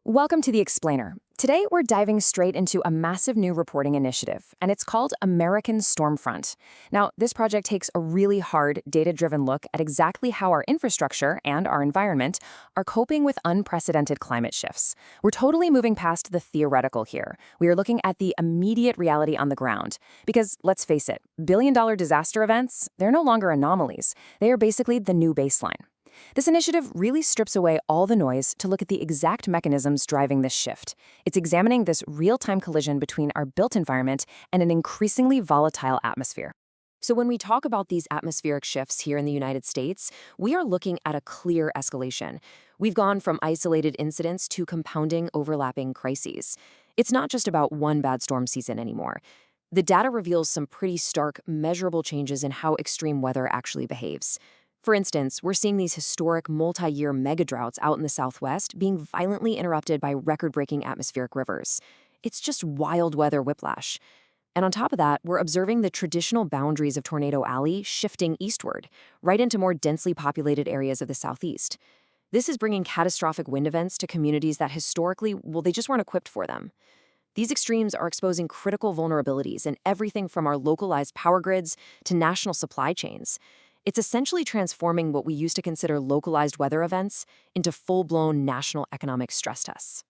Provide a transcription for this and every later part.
Welcome to The Explainer. Today, we're diving straight into a massive new reporting initiative, and it's called American Stormfront. Now, this project takes a really hard, data-driven look at exactly how our infrastructure and our environment are coping with unprecedented climate shifts. We're totally moving past the theoretical here. We are looking at the immediate reality on the ground. Because, let's face it, billion-dollar disaster events, they're no longer anomalies. They are basically the new baseline. This initiative really strips away all the noise to look at the exact mechanisms driving this shift. It's examining this real-time collision between our built environment and an increasingly volatile atmosphere. So when we talk about these atmospheric shifts here in the United States, we are looking at a clear escalation. We've gone from isolated incidents to compounding, overlapping crises. It's not just about one bad storm season anymore. The data reveals some pretty stark, measurable changes in how extreme weather actually behaves. For instance, we're seeing these historic multi-year megadroughts out in the Southwest being violently interrupted by record-breaking atmospheric rivers. It's just wild weather whiplash. And on top of that, we're observing the traditional boundaries of Tornado Alley shifting eastward, right into more densely populated areas of the Southeast. This is bringing catastrophic wind events to communities that historically, well, they just weren't equipped for them. These extremes are exposing critical vulnerabilities in everything from our localized power grids to national supply chains. It's essentially transforming what we used to consider localized weather events into full-blown national economic stress tests.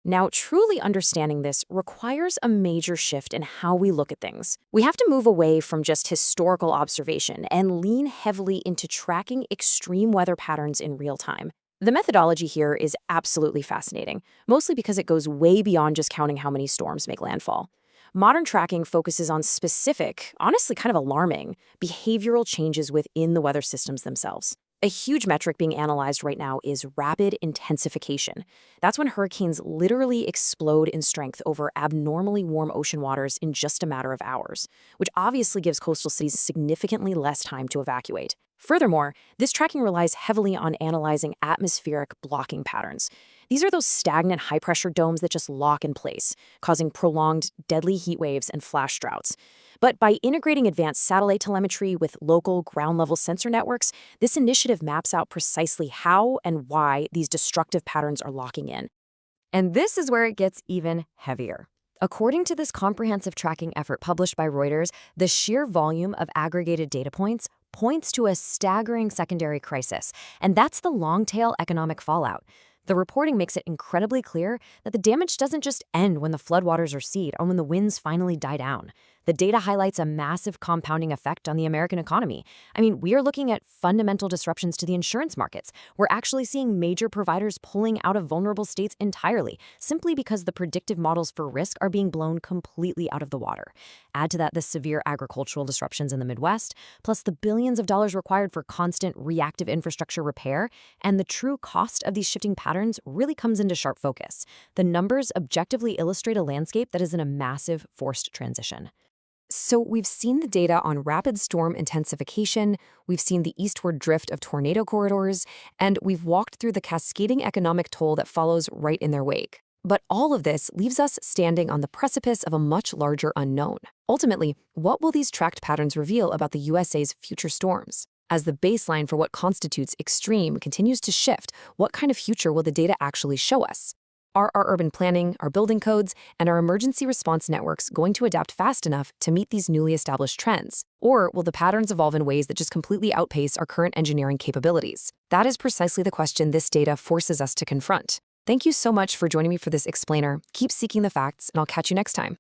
Now, truly understanding this requires a major shift in how we look at things. We have to move away from just historical observation and lean heavily into tracking extreme weather patterns in real time. The methodology here is absolutely fascinating, mostly because it goes way beyond just counting how many storms make landfall. Modern tracking focuses on specific, honestly kind of alarming, behavioral changes within the weather systems themselves. A huge metric being analyzed right now is rapid intensification. That's when hurricanes literally explode in strength over abnormally warm ocean waters in just a matter of hours, which obviously gives coastal cities significantly less time to evacuate. Furthermore, this tracking relies heavily on analyzing atmospheric blocking patterns. These are those stagnant high-pressure domes that just lock in place, causing prolonged, deadly heat waves and flash droughts. But by integrating advanced satellite telemetry with local ground-level sensor networks, this initiative maps out precisely how and why these destructive patterns are locking in. And this is where it gets even heavier. According to this comprehensive tracking effort published by Reuters, the sheer volume of aggregated data points to a staggering secondary crisis, and that's the long-tail economic fallout. The reporting makes it incredibly clear that the damage doesn't just end when the floodwaters recede or when the winds finally die down. The data highlights a massive compounding effect on the American economy. I mean, we are looking at fundamental disruptions to the insurance markets. We're actually seeing major providers pulling out of vulnerable states entirely, simply because the predictive models for risk are being blown completely out of the water. Add to that the severe agricultural disruptions in the Midwest, plus the billions of dollars required for constant reactive infrastructure repair, and the true cost of these shifting patterns really comes into sharp focus. The numbers objectively illustrate a landscape that is in a massive forced transition. So we've seen the data on rapid storm intensification, we've seen the eastward drift of tornado corridors, and we've walked through the cascading economic toll that follows right in their wake. But all of this leaves us standing on the precipice of a much larger unknown. Ultimately, what will these tracked patterns reveal about the USA's future storms? As the baseline for what constitutes extreme continues to shift, what kind of future will the data actually show us? Are our urban planning, our building codes, and our emergency response networks going to adapt fast enough to meet these newly established trends? Or will the patterns evolve in ways that just completely outpace our current engineering capabilities? That is precisely the question this data forces us to confront. Thank you so much for joining me for this explainer. Keep seeking the facts, and I'll catch you next time.